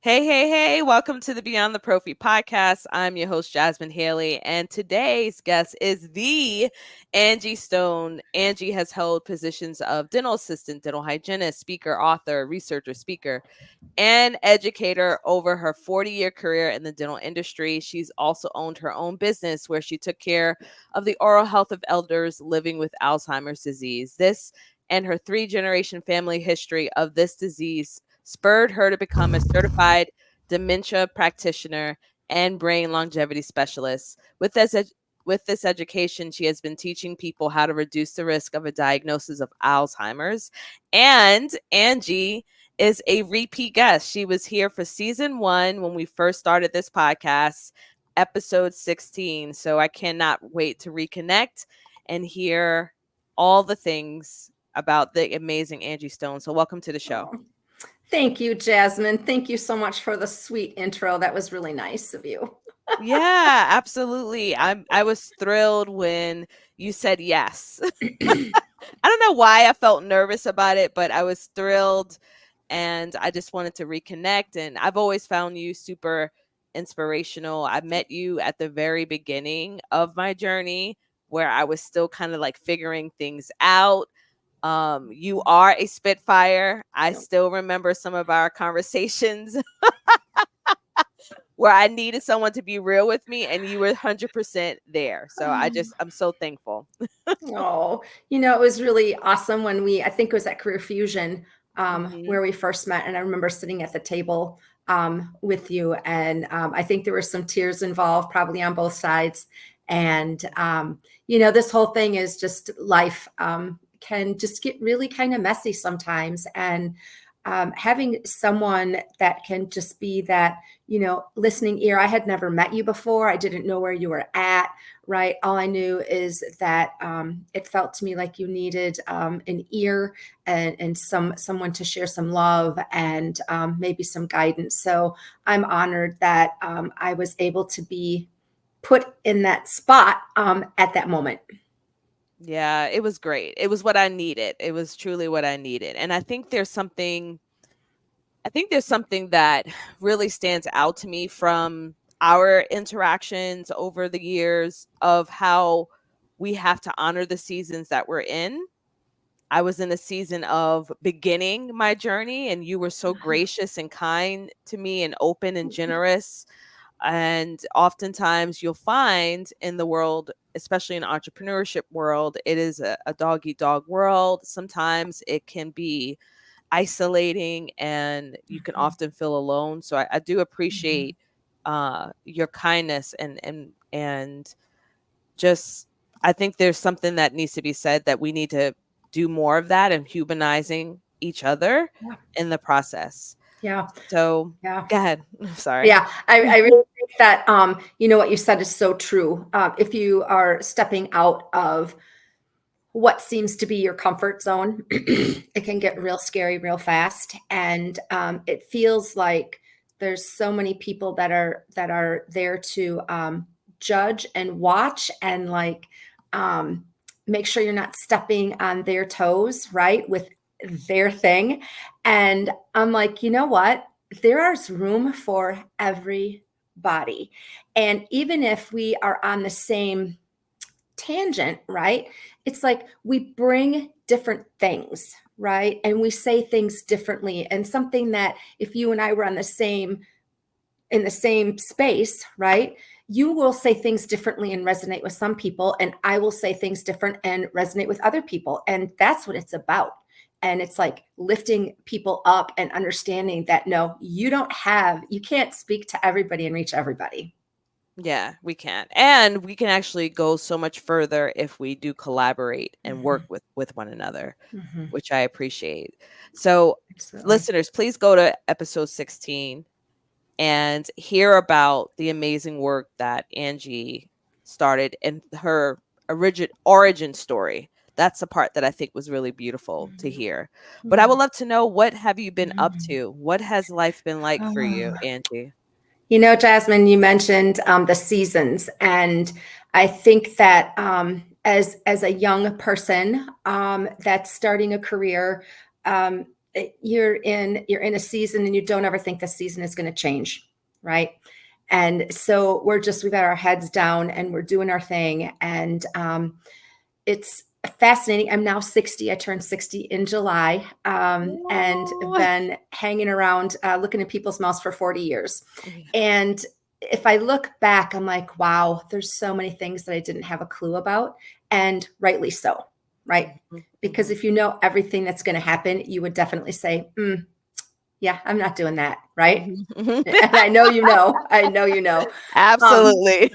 Hey, hey, hey, welcome to the Beyond the Prophy Podcast. I'm your host, Jasmin Haley, and today's guest is the Angie Stone. Angie has held positions of dental assistant, dental hygienist, speaker, author, researcher, speaker, and educator over her 40-year career in the dental industry. She's also owned her own business where she took care of the oral health of elders living with Alzheimer's disease. This and her three-generation family history of this disease spurred her to become a certified dementia practitioner and brain longevity specialist. With this education, she has been teaching people how to reduce the risk of a diagnosis of Alzheimer's. And Angie is a repeat guest. She was here for season 1 when we first started this podcast, episode 16. So I cannot wait to reconnect and hear all the things about the amazing Angie Stone. So welcome to the show. Thank you, Jasmin. Thank you so much for the sweet intro. That was really nice of you. Yeah, absolutely. I was thrilled when you said yes. I don't know why I felt nervous about it, but I was thrilled and I just wanted to reconnect. And I've always found you super inspirational. I met you at the very beginning of my journey where I was still kind of like figuring things out. You are a Spitfire. I still remember some of our conversations where I needed someone to be real with me and you were 100% there. So I'm so thankful. Oh, it was really awesome when I think it was at Career Fusion Mhm. where we first met. And I remember sitting at the table with you. And I think there were some tears involved, probably on both sides. And, this whole thing is just life can just get really kind of messy sometimes. And having someone that can just be that, listening ear. I had never met you before. I didn't know where you were at, right? All I knew is that it felt to me like you needed an ear and someone to share some love and maybe some guidance. So I'm honored that I was able to be put in that spot at that moment. Yeah, it was great. It was what I needed. It was truly what I needed. And I think there's something that really stands out to me from our interactions over the years of how we have to honor the seasons that we're in. I was in a season of beginning my journey, and you were so gracious and kind to me and open and generous. And oftentimes you'll find in the world, especially in the entrepreneurship world, it is a dog eat dog world. Sometimes it can be isolating and you can Mhm. often feel alone. So I do Mhm. appreciate your kindness and just I think there's something that needs to be said that we need to do more of that and humanizing each other Yeah. in the process. Yeah. So Yeah. go ahead. Sorry. Yeah, I really think that what you said is so true. If you are stepping out of what seems to be your comfort zone, it can get real scary real fast, and it feels like there's so many people that are there to judge and watch and like um, make sure you're not stepping on their toes, right, with their thing. And I'm like, you know what? There is room for everybody. And even if we are on the same tangent, right? It's like we bring different things, right? And we say things differently. And something that if you and I were on the same in the same space, right? You will say things differently and resonate with some people, and I will say things different and resonate with other people. And that's what it's about. And it's like lifting people up and understanding that no, you can't speak to everybody and reach everybody. Yeah, we can. And we can actually go so much further if we do collaborate and work Mhm, with one another, mhm. which I appreciate. So, Absolutely. listeners, please go to episode 16 and hear about the amazing work that Angie started and her origin story. That's the part that I think was really beautiful to Mhm, hear. But I yeah. would love to know, what have you been up Mhm. to? What has life been like for you, Ah. Angie? Jasmine, you mentioned the seasons, and I think that as a young person that's starting a career, you're in a season and you don't ever think the season is going to change, right? And so we've got our heads down and we're doing our thing. And it's fascinating. I'm now 60. I turned 60 in July, and been hanging around looking at people's mouths for 40 years. And if I look back, I'm like, wow, there's so many things that I didn't have a clue about, and rightly so, right? Because if you know everything that's going to happen, you would definitely say, yeah, I'm not doing that, right? And I know you know. Absolutely.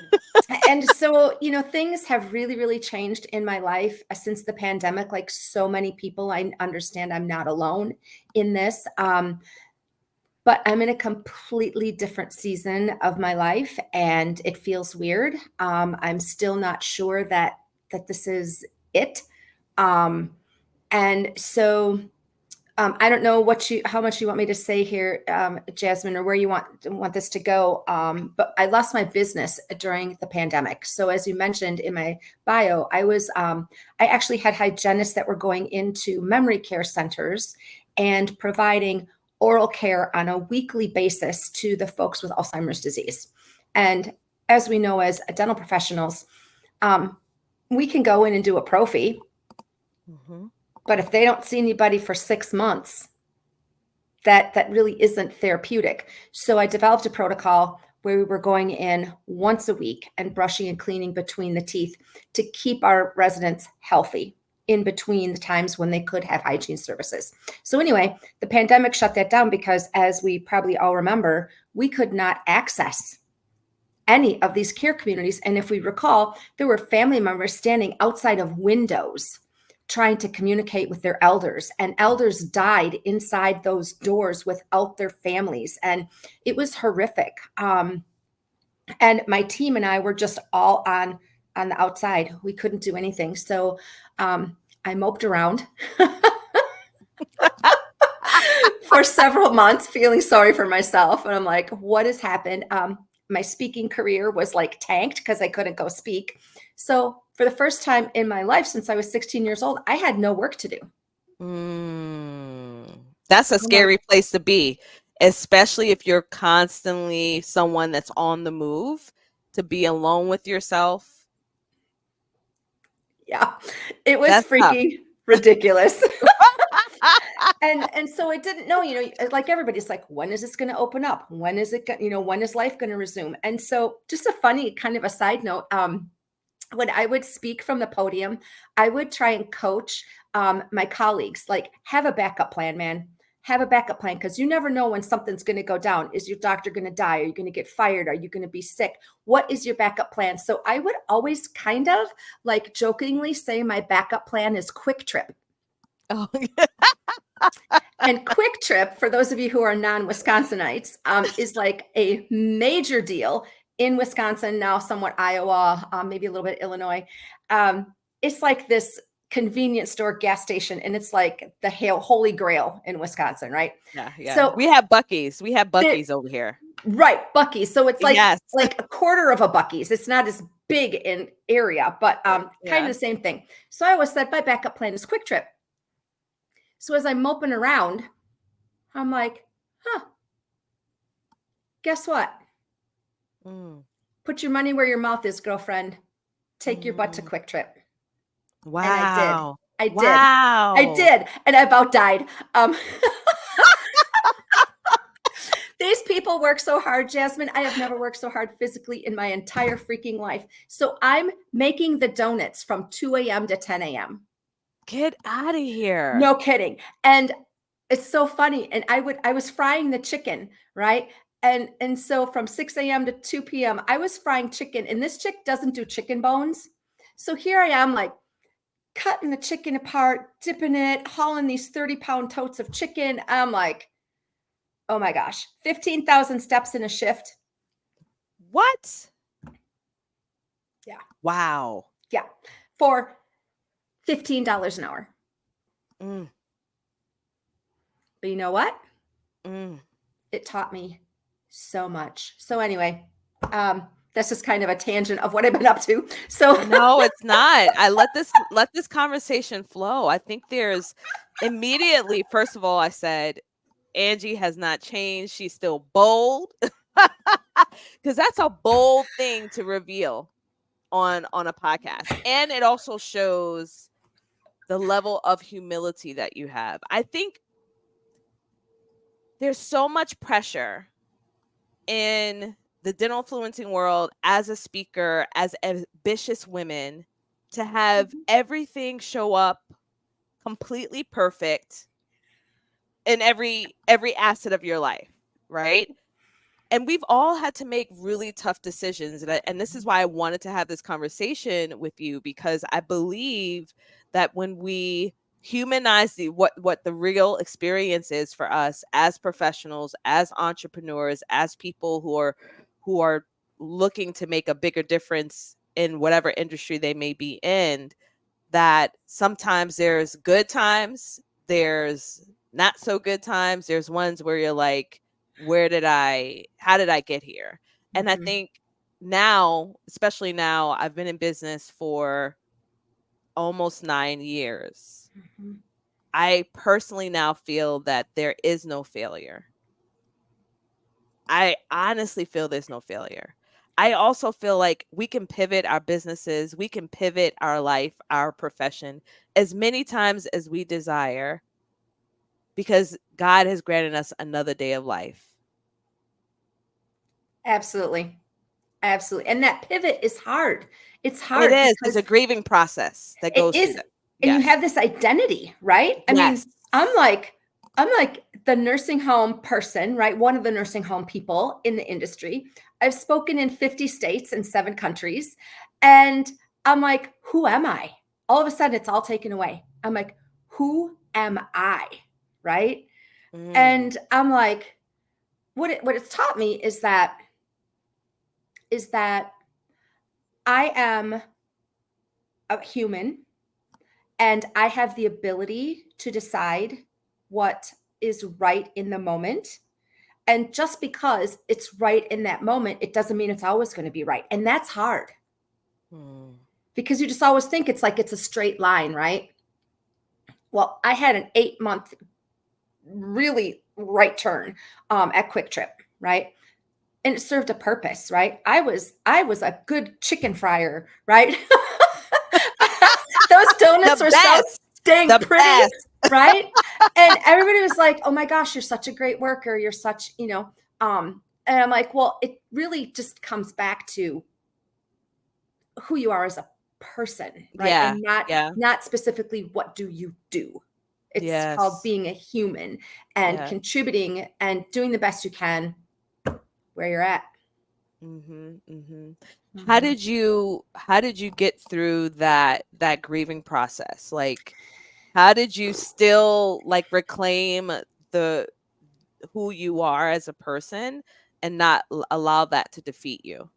And so, things have really, really changed in my life since the pandemic. Like so many people, I understand I'm not alone in this. But I'm in a completely different season of my life, and it feels weird. I'm still not sure that this is it. And so I don't know how much you want me to say here, Jasmin, or where you want this to go. But I lost my business during the pandemic. So as you mentioned in my bio, I actually had hygienists that were going into memory care centers and providing oral care on a weekly basis to the folks with Alzheimer's disease. And as we know, as dental professionals, we can go in and do a prophy. But if they don't see anybody for 6 months, that really isn't therapeutic. So I developed a protocol where we were going in once a week and brushing and cleaning between the teeth to keep our residents healthy in between the times when they could have hygiene services. So anyway, the pandemic shut that down because, as we probably all remember, we could not access any of these care communities. And if we recall, there were family members standing outside of windows trying to communicate with their elders, and elders died inside those doors without their families. And it was horrific. And my team and I were just all on the outside. We couldn't do anything. So I moped around for several months, feeling sorry for myself. And I'm like, what has happened? My speaking career was like tanked because I couldn't go speak. So for the first time in my life since I was 16 years old, I had no work to do. That's a scary place to be, especially if you're constantly someone that's on the move, to be alone with yourself. Yeah, it was That's freaking ridiculous. And so I didn't know, like everybody's like, when is this going to open up? When is it, when is life going to resume? And so just a funny kind of a side note, when I would speak from the podium, I would try and coach my colleagues, like, have a backup plan, man. Have a backup plan, because you never know when something's going to go down. Is your doctor going to die? Are you going to get fired? Are you going to be sick? What is your backup plan? So I would always kind of like jokingly say my backup plan is Quick Trip. Oh. And Quick Trip, for those of you who are non-Wisconsinites, is like a major deal in Wisconsin, now somewhat Iowa, maybe a little bit Illinois. It's like this convenience store gas station, and it's like the holy grail inWisconsin, right? Yeah. So we have Buc-ee's. We have Buc-ee's over here. Right, Buc-ee's. So it's like Yes. like a quarter of a Buc-ee's. It's not as big in area, but kind of the same thing. So I always said my backup plan is Quick Trip. So as I'm moping around, I'm like, guess what? Put your money where your mouth is, girlfriend. Take your butt to Quick Trip. Wow. And I did. And I about died. These people work so hard, Jasmin. I have never worked so hard physically in my entire freaking life. So I'm making the donuts from 2 a.m. to 10 a.m. Get out of here. No kidding. And it's so funny. And I was frying the chicken, right? And so from 6 a.m. to 2 p.m., I was frying chicken. And this chick doesn't do chicken bones. So here I am, like, cutting the chicken apart, dipping it, hauling these 30-pound totes of chicken. I'm like, oh my gosh, 15,000 steps in a shift. What? Yeah. Wow. Yeah. For $15 an hour. But you know what? It taught me so much. So anyway, That's just kind of a tangent of what I've been up to. So No, it's not. I let this conversation flow. I think there's immediately, first of all, I said Angie has not changed. She's still bold. Because that's a bold thing to reveal on a podcast. And it also shows the level of humility that you have. I think there's so much pressure in the dental influencing world as a speaker, as ambitious women, to have everything show up completely perfect in every asset of your life, right? And we've all had to make really tough decisions, and this is why I wanted to have this conversation with you, because I believe that when we humanize what the real experience is for us as professionals, as entrepreneurs, as people who are looking to make a bigger difference in whatever industry they may be in, that sometimes there's good times, there's not so good times, there's ones where you're like, how did I get here? And I think now, especially now, I've been in business for almost 9 years. I personally now feel that there is no failure. I honestly feel there's no failure. I also feel like we can pivot our businesses, we can pivot our life, our profession as many times as we desire, because God has granted us another day of life. Absolutely. Absolutely. And that pivot is hard. It's It hard is. There's because a grieving process that it goes through is, that. and you Yes. have this identity, right? I Yes. mean, I'm like the nursing home person, right? One of the nursing home people in the industry. I've spoken in 50 states and 7 countries. And I'm like, who am I? All of a sudden it's all taken away. I'm like, who am I? Right? Mm. And I'm like, what it's taught me is that I am a human and I have the ability to decide what is right in the moment. And just because it's right in that moment, it doesn't mean it's always going to be right. And that's hard because you just always think it's like it's a straight line, right? Well, I had an 8-month really right turn at Quick Trip, right? And it served a purpose, right? I was a good chicken fryer, right? Those donuts The were so best. dang The pretty, best. right? And everybody was like, "Oh my gosh, you're such a great worker. You're such, and I'm like, well, it really just comes back to who you are as a person, right? Yeah. And Yeah. not specifically what do you do. It's called Yes. being a human and Yeah. contributing and doing the best you can where you're at. How did you get through that grieving process? Like, how did you still like reclaim the who you are as a person and not allow that to defeat you?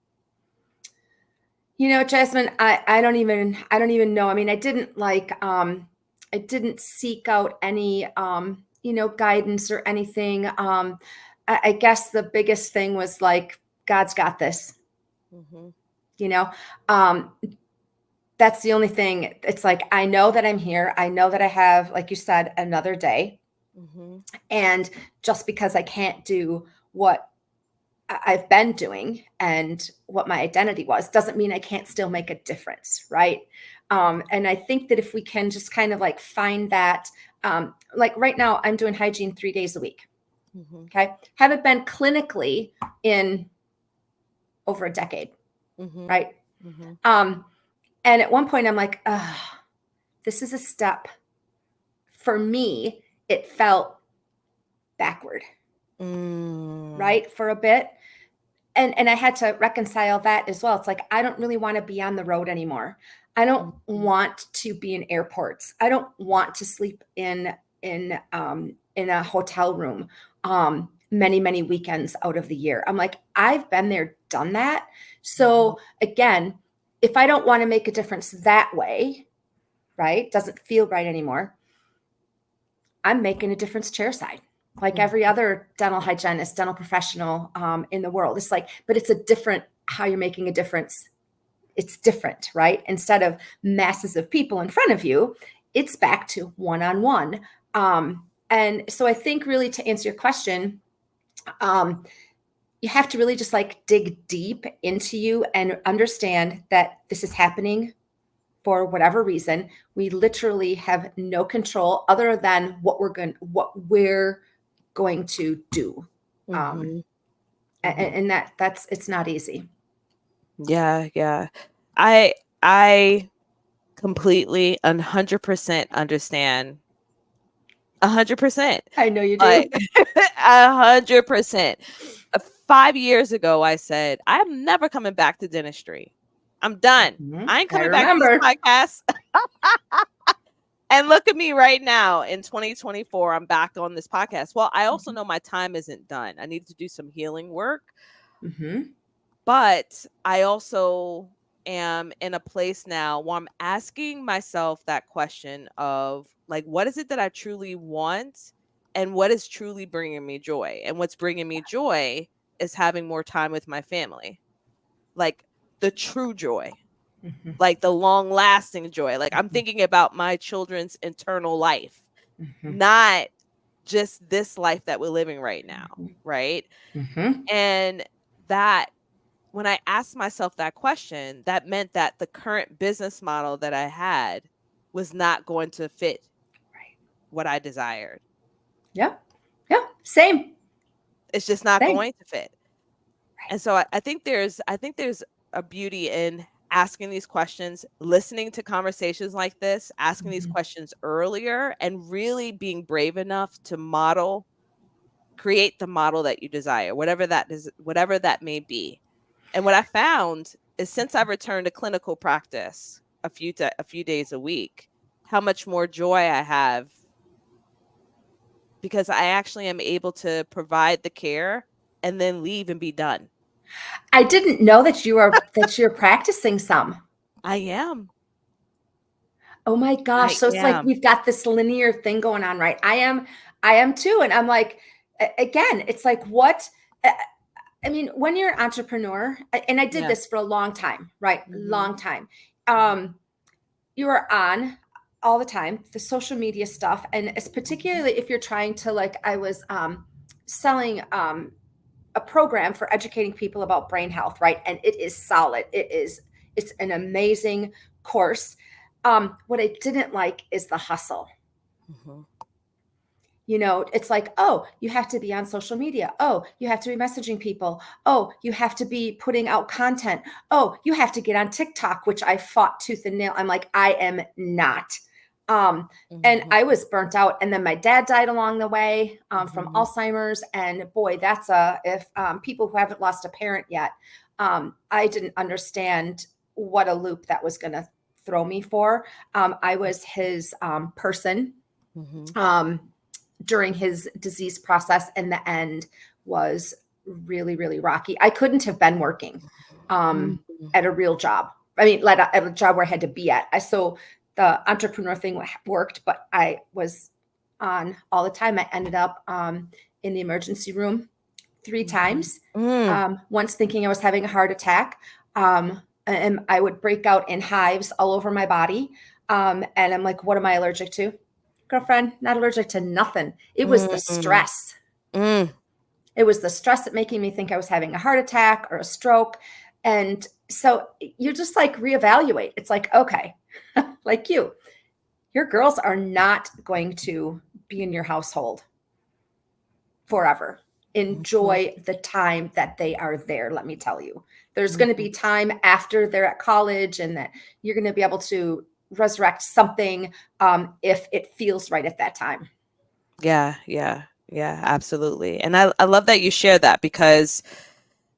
Jasmine, I don't even know. I mean, I didn't seek out any guidance or anything. I guess the biggest thing was like, God's got this. You know, um, that's the only thing. It's like, I know that I'm here. I know that I have, like you said, another day. And just because I can't do what I've been doing and what my identity was doesn't mean I can't still make a difference, right? And I think that if we can just kind of like find that, like right now, I'm doing hygiene 3 days a week. Okay, haven't been clinically in over a decade, right? And at one point, I'm like, this is a step. For me, it felt backward, right, for a bit. And I had to reconcile that as well. It's like, I don't really want to be on the road anymore. I don't want to be in airports. I don't want to sleep in a hotel room many, many weekends out of the year. I'm like, I've been there, done that. So again, if I don't want to make a difference that way, right, doesn't feel right anymore, I'm making a difference chairside. Like every other dental hygienist, dental professional in the world. It's like, but it's a different how you're making a difference, it's different, right? Instead of masses of people in front of you, it's back to one-on-one. And so I think really to answer your question, you have to really just like dig deep into you and understand that this is happening for whatever reason. We literally have no control other than what we're going to do. Mhm. And that's it's not easy. Yeah, yeah. I completely 100% understand. 100%. I know you do. Like 100%. 5 years ago, I said, "I'm never coming back to dentistry. I'm done. I ain't I coming back to this remember. podcast." And look at me right now in 2024, I'm back on this podcast. Well, I also know my time isn't done. I need to do some healing work, Mm-hmm. but I also am in a place now where I'm asking myself that question of like, what is it that I truly want and what is truly bringing me joy? And what's bringing me joy is having more time with my family, like the true joy, Mm-hmm. like the long lasting joy. Like I'm thinking about my children's internal life, Mm-hmm. not just this life that we're living right now. Right. Mm-hmm. And that when I asked myself that question, that meant that the current business model that I had was not going to fit Right. what I desired. Yeah. Yeah. Same. It's just not Same. going to fit. Right. And so I think there's a beauty in asking these questions, listening to conversations like this, asking these Mm-hmm. questions earlier, and really being brave enough to create the model that you desire, whatever that may be. And what I found is since I've returned to clinical practice a few days a week, how much more joy I have because I actually am able to provide the care and then leave and be done. I didn't know that you're practicing some. I am. Oh my gosh. I So it's like am. we've got this linear thing going on, right? I am too. And I'm like, again, it's like what I mean, when you're an entrepreneur, and I did Yeah. this for a long time, right? Mhm. Long time. Mhm. You are on all the time, the social media stuff. And it's Mhm. particularly if you're trying to like, I was selling a program for educating people about brain health, right? And it is solid. It's an amazing course. What I didn't like is the hustle. Mhm. It's like, oh, you have to be on social media. Oh, you have to be messaging people. Oh, you have to be putting out content. Oh, you have to get on TikTok, which I fought tooth and nail. I'm like, I am not. And Mhm. I was burnt out. And then my dad died along the way from Mhm. Alzheimer's. And boy, if people who haven't lost a parent yet, I didn't understand what a loop that was going to throw me for. I was his person. Mhm. Um, during his disease process, and the end was really, really rocky. I couldn't have been working Mhm. at a real job. I mean, at a job where I had to be at. So the entrepreneur thing worked, but I was on all the time. I ended up in the emergency room 3 times. Mm. Once thinking I was having a heart attack, and I would break out in hives all over my body. And I'm like, what am I allergic to? Girlfriend, not allergic to nothing. It was the Mm. stress. Mm. It was the stress that making me think I was having a heart attack or a stroke. And so you just like reevaluate. It's like, okay, like your girls are not going to be in your household forever. Mhm. Enjoy the time that they are there. Let me tell you, there's going to Mhm. be time after they're at college and that you're going to be able to resurrect something if it feels right at that time. Yeah, yeah, yeah, absolutely. And I love that you share that because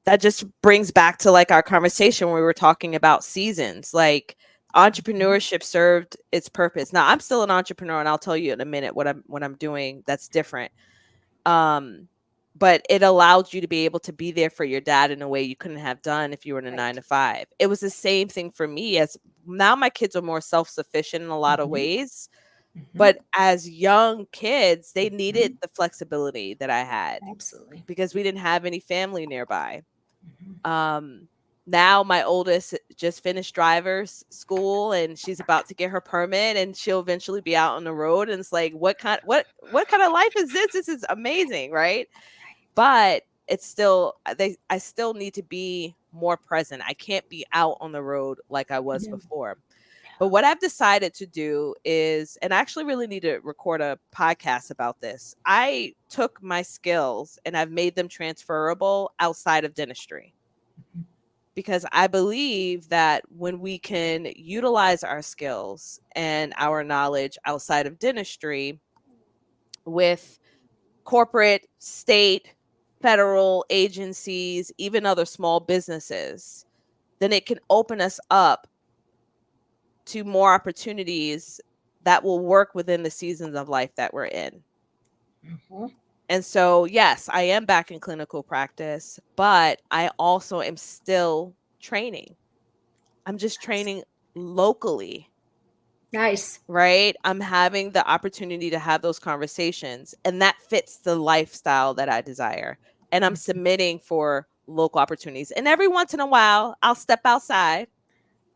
that just brings back to like our conversation when we were talking about seasons. Like Mhm. entrepreneurship served its purpose. Now I'm still an entrepreneur and I'll tell you in a minute what I'm doing that's different. Um but it allowed you to be able to be there for your dad in a way you couldn't have done if you were in a 9 Right. to 5. It was the same thing for me as now my kids are more self-sufficient in a lot of Mhm. ways. Mhm. But as young kids, they needed Mhm. the flexibility that I had Absolutely. because we didn't have any family nearby. Mhm. Um, Now my oldest just finished driver's school and she's about to get her permit and she'll eventually be out on the road. And it's like, what kind of life is this? This is amazing, right? But it's still I still need to be more present. I can't be out on the road like I was Yeah. before. But what I've decided to do is, and I actually really need to record a podcast about this. I took my skills and I've made them transferable outside of dentistry, because I believe that when we can utilize our skills and our knowledge outside of dentistry with corporate, state, federal agencies, even other small businesses, then it can open us up to more opportunities that will work within the seasons of life that we're in. Mhm. And so, yes, I am back in clinical practice, but I also am still training. I'm just training locally, Nice. right? I'm having the opportunity to have those conversations, and that fits the lifestyle that I desire. And I'm submitting for local opportunities. And every once in a while, I'll step outside,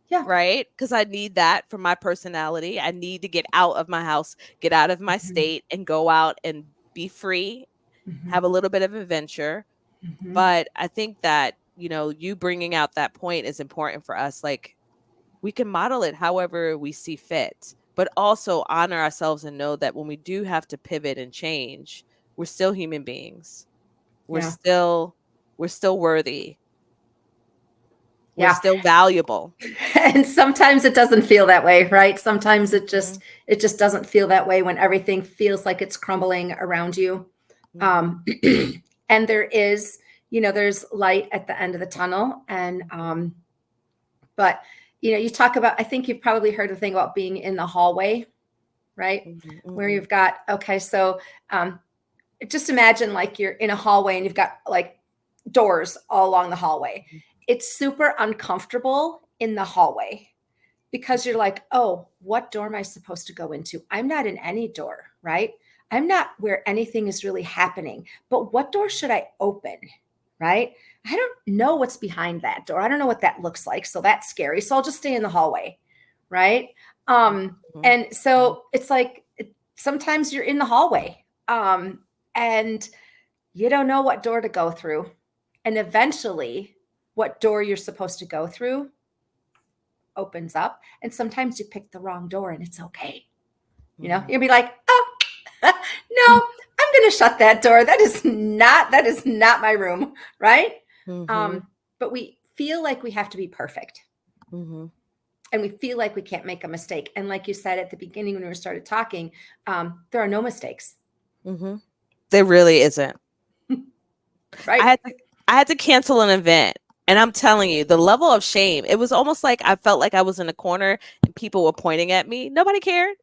Yeah. right? Because I need that for my personality. I need to get out of my house, get out of my Mhm. state, and go out and be free, Mhm. have a little bit of adventure. Mhm. But I think that, you bringing out that point is important for us. Like, we can model it however we see fit, but also honor ourselves and know that when we do have to pivot and change, we're still human beings. We're Yeah. still we're still worthy. We're Yeah. still valuable. And sometimes it doesn't feel that way, right? Sometimes it Mhm, just doesn't feel that way when everything feels like it's crumbling around you. mhm, Um, and there is, there's light at the end of the tunnel. And but you talk about, I think you've probably heard the thing about being in the hallway, right? mhm, Where mhm, you've got, okay, so um, just imagine like you're in a hallway and you've got like doors all along the hallway. It's super uncomfortable in the hallway because you're like, oh, what door am I supposed to go into? I'm not in any door, right? I'm not where anything is really happening. But what door should I open? Right? I don't know what's behind that door. I don't know what that looks like. So that's scary. So I'll just stay in the hallway. Right. mhm, And so it's like sometimes you're in the hallway and you don't know what door to go through. And eventually, what door you're supposed to go through opens up. And sometimes you pick the wrong door and it's okay. mhm, You'll be like, oh, no, I'm going to shut that door. That is not my room. Right. mhm, But we feel like we have to be perfect mhm, and we feel like we can't make a mistake. And like you said at the beginning when we started talking, there are no mistakes. mhm. There really isn't. I Right. had to I had to cancel an event, and I'm telling you, the level of shame, it was almost like I felt like I was in a corner and people were pointing at me. Nobody cared,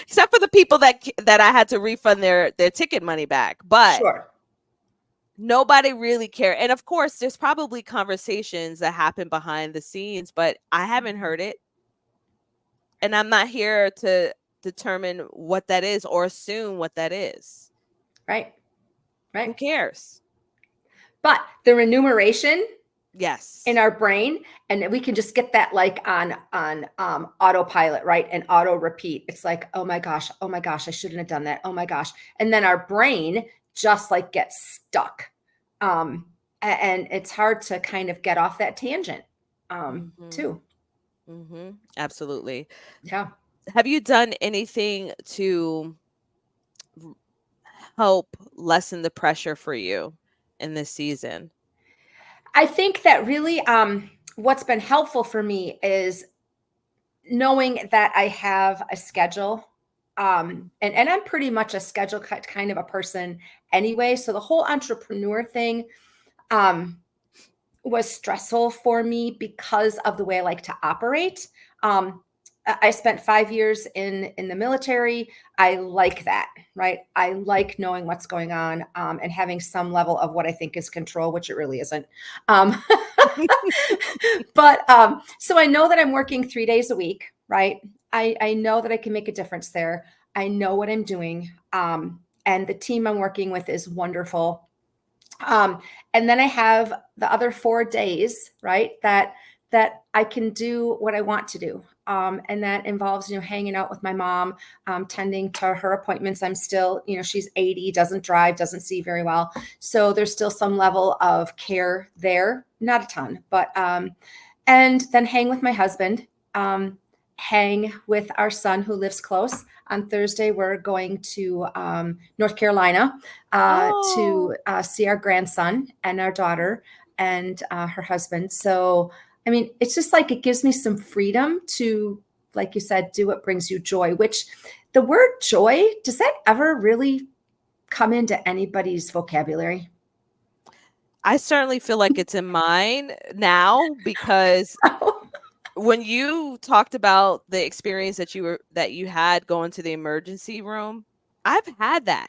except for the people that I had to refund their ticket money back. But Sure. nobody really cared. And of course, there's probably conversations that happen behind the scenes, but I haven't heard it. And I'm not here to determine what that is or assume what that is. Right. Who Right. cares? But the remuneration in Yes. our brain, and we can just get that like on autopilot, right? And auto repeat. It's like, oh my gosh, I shouldn't have done that. Oh my gosh. And then our brain just like gets stuck. And it's hard to kind of get off that tangent Mhm. too. Mhm. Absolutely. Yeah. Have you done anything to r- help lessen the pressure for you in this season? I think that really what's been helpful for me is knowing that I have a schedule. And I'm pretty much a schedule kind of a person anyway. So the whole entrepreneur thing um, was stressful for me because of the way I like to operate. I spent 5 years in the military. I like that, right? I like knowing what's going on and having some level of what I think is control, which it really isn't. Um, but so I know that I'm working 3 days a week, right? I know that I can make a difference there. I know what I'm doing. And the team I'm working with is wonderful. And then I have the other 4 days, right, that I can do what I want to do. And that involves, hanging out with my mom, tending to her appointments. I'm still, she's 80, doesn't drive, doesn't see very well. So there's still some level of care there, not a ton, but, and then hang with my husband, hang with our son who lives close. On Thursday, we're going to North Carolina to see our grandson and our daughter and her husband. So, I mean, it's just like it gives me some freedom to, like you said, do what brings you joy, which the word joy, does that ever really come into anybody's vocabulary? I certainly feel like it's in mine now because when you talked about the experience that you had going to the emergency room, I've had that.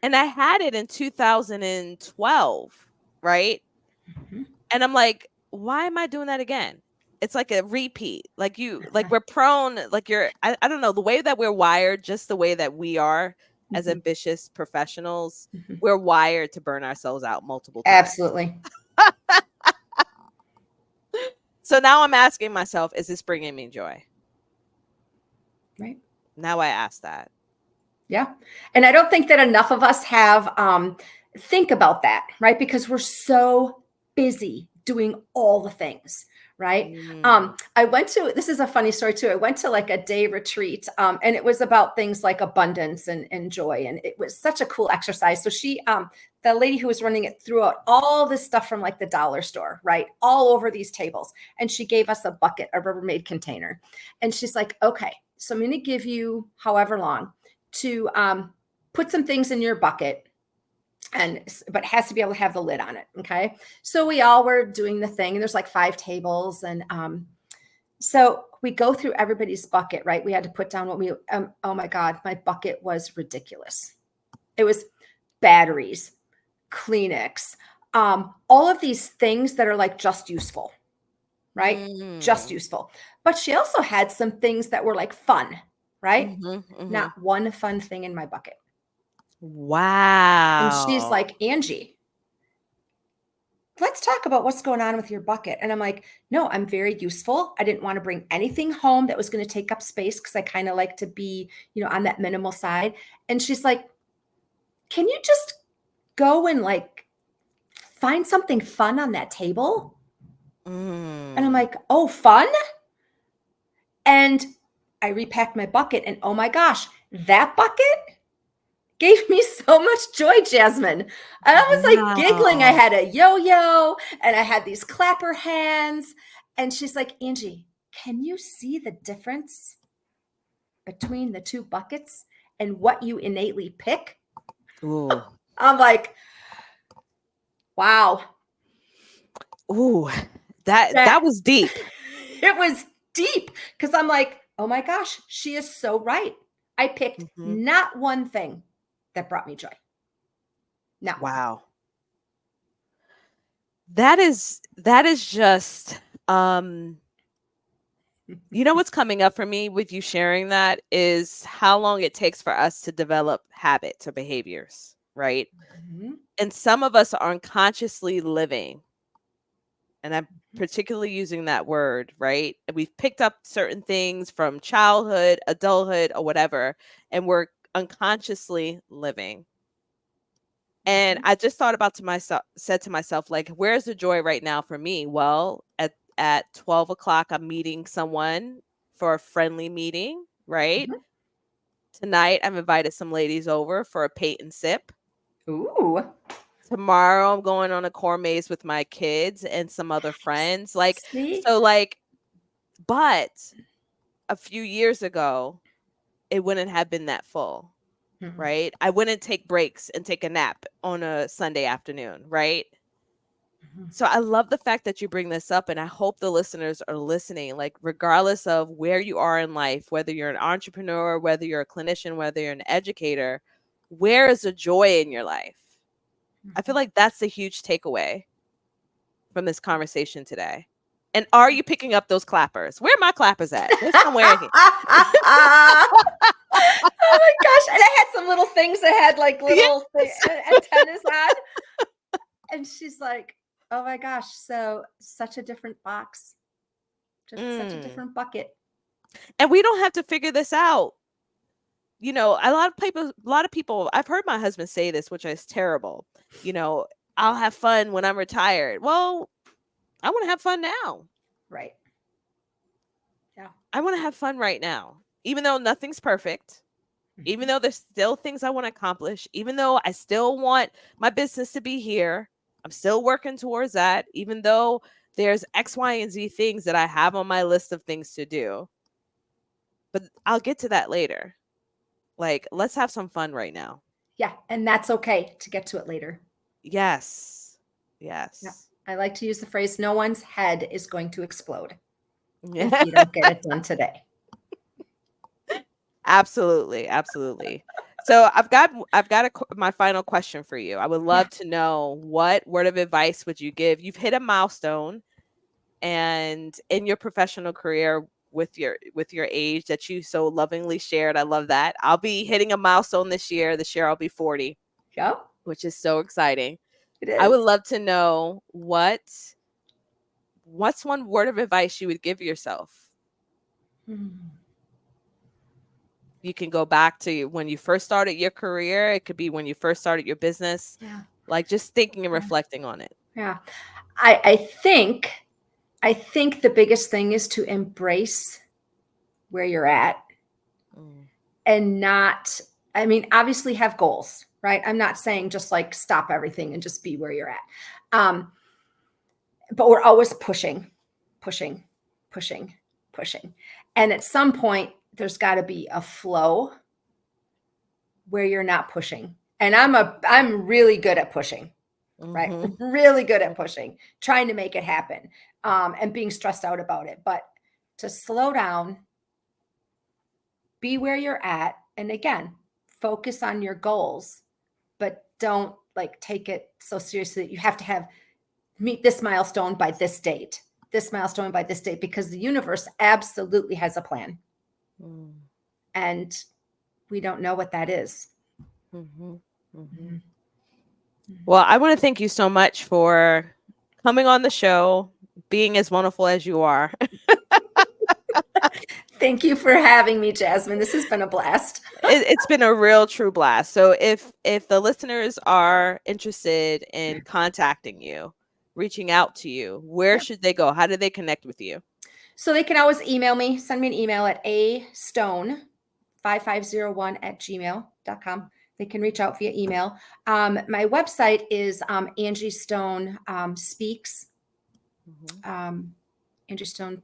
And I had it in 2012, right? Mhm. And I'm like, why am I doing that again? It's like a repeat. Like we're prone, like I don't know, the way that we're wired, just the way that we are as Mhm. ambitious professionals, Mhm. we're wired to burn ourselves out multiple times. Absolutely. So now I'm asking myself, is this bringing me joy? Right. Now I ask that. Yeah. And I don't think that enough of us have think about that, right? Because we're so busy doing all the things, right? Mm. I went to, this is a funny story too. I went to like a day retreat and it was about things like abundance and joy. And it was such a cool exercise. So she, the lady who was running it, threw out all this stuff from like the dollar store, right? All over these tables. And she gave us a bucket, a Rubbermaid container. And she's like, okay, so I'm going to give you however long to put some things in your bucket, but it has to be able to have the lid on it. Okay. So we all were doing the thing, and there's like 5 tables. And so we go through everybody's bucket, right? We had to put down what we, oh my God, my bucket was ridiculous. It was batteries, Kleenex, all of these things that are like just useful, right? Just useful. But she also had some things that were like fun, right? Not one fun thing in my bucket. Wow. And she's like, Angie, let's talk about what's going on with your bucket. And I'm like, no, I'm very useful. I didn't want to bring anything home that was going to take up space because I kind of like to be, on that minimal side. And she's like, can you just go and like find something fun on that table? And I'm like, oh, fun? And I repacked my bucket, and oh my gosh, that bucket gave me so much joy, Jasmin. And I was like giggling. I had a yo-yo and I had these clapper hands. And she's like, Angie, can you see the difference between the 2 buckets and what you innately pick? Ooh. I'm like, wow. Ooh, that was deep. It was deep because I'm like, oh my gosh, she is so right. I picked not one thing that brought me joy. Not one. Wow. That is just what's coming up for me with you sharing that is how long it takes for us to develop habits or behaviors, right? And some of us are unconsciously living, and I'm particularly using that word, right? And we've picked up certain things from childhood, adulthood, or whatever, and we're unconsciously living. And I just thought said to myself, like, where's the joy right now for me? Well, at 12 o'clock, I'm meeting someone for a friendly meeting, right? Tonight, I've invited some ladies over for a paint and sip. Ooh. Tomorrow, I'm going on a cormets with my kids and some other friends. Like, See? so like, but a few years ago, it wouldn't have been that full, right? I wouldn't take breaks and take a nap on a Sunday afternoon, right? So I love the fact that you bring this up, and I hope the listeners are listening, like regardless of where you are in life, whether you're an entrepreneur, whether you're a clinician, whether you're an educator, where is the joy in your life? I feel like that's a huge takeaway from this conversation today. And are you picking up those clappers? Where are my clappers at? They're somewhere here. Oh my gosh. And I had some little things that had like little antennas on. And she's like, oh my gosh, so such a different box, just such a different bucket. And we don't have to figure this out. A lot of people, I've heard my husband say this, which is terrible. I'll have fun when I'm retired. Well, I want to have fun now. Right. Yeah. I want to have fun right now. Even though nothing's perfect, even though there's still things I want to accomplish, even though I still want my business to be here, I'm still working towards that, even though there's X, Y, and Z things that I have on my list of things to do. But I'll get to that later. Like, let's have some fun right now. Yeah. And that's okay to get to it later. Yes. Yes. Yeah. I like to use the phrase, no one's head is going to explode if you don't get it done today. Absolutely. Absolutely. So I've got my final question for you. I would love to know, what word of advice would you give? You've hit a milestone, and in your professional career with your age that you so lovingly shared. I love that. I'll be hitting a milestone this year. This year I'll be 40. Yeah. Which is so exciting. It is. I would love to know what's one word of advice you would give yourself. You can go back to when you first started your career. It could be when you first started your business. Yeah. Like, just thinking and reflecting on it. Yeah. I think the biggest thing is to embrace where you're at and not, obviously have goals, right? I'm not saying just like stop everything and just be where you're at. But we're always pushing. And at some point, there's got to be a flow where you're not pushing. And I'm really good at pushing, right? Really good at pushing, trying to make it happen, and being stressed out about it. But to slow down, be where you're at, and again, focus on your goals, but don't like take it so seriously that you have to meet this milestone by this date, because the universe absolutely has a plan. And we don't know what that is. Well, I want to thank you so much for coming on the show, being as wonderful as you are. Thank you for having me, Jasmine. This has been a blast. It's been a real true blast. So if the listeners are interested in contacting you, reaching out to you, where should they go? How do they connect with you? So they can always email me, send me an email at astone5501@gmail.com. They can reach out via email. My website is Angie Stone Speaks. Angie Stone,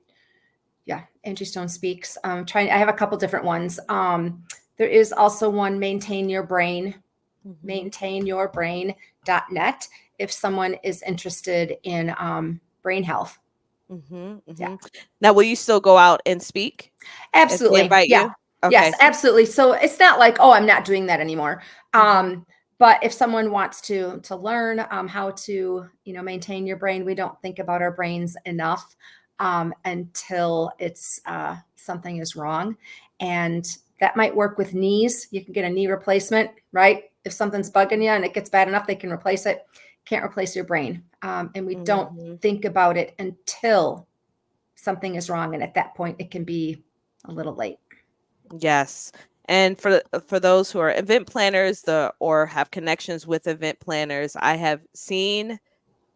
Angie Stone Speaks. I have a couple different ones. There is also one, Maintain Your Brain, maintainyourbrain.net, if someone is interested in brain health. Yeah. Now, will you still go out and speak? Absolutely. If they invite you? Okay. Yes, absolutely. So it's not like, oh, I'm not doing that anymore. But if someone wants to learn how to, maintain your brain, we don't think about our brains enough until it's something is wrong. And that might work with knees. You can get a knee replacement, right? If something's bugging you and it gets bad enough, they can replace it. Can't replace your brain. And we don't think about it until something is wrong. And at that point, it can be a little late. Yes. And for those who are event planners or have connections with event planners, I have seen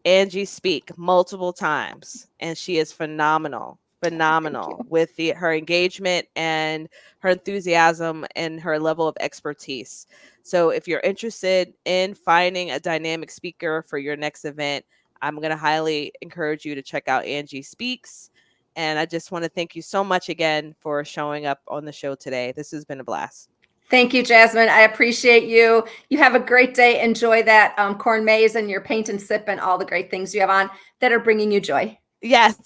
Angie speak multiple times, and she is phenomenal with her engagement and her enthusiasm and her level of expertise. So if you're interested in finding a dynamic speaker for your next event, I'm going to highly encourage you to check out Angie Speaks. And I just want to thank you so much again for showing up on the show today. This has been a blast. Thank you, Jasmine. I appreciate you. You have a great day. Enjoy that corn maze and your paint and sip and all the great things you have on that are bringing you joy. Yes.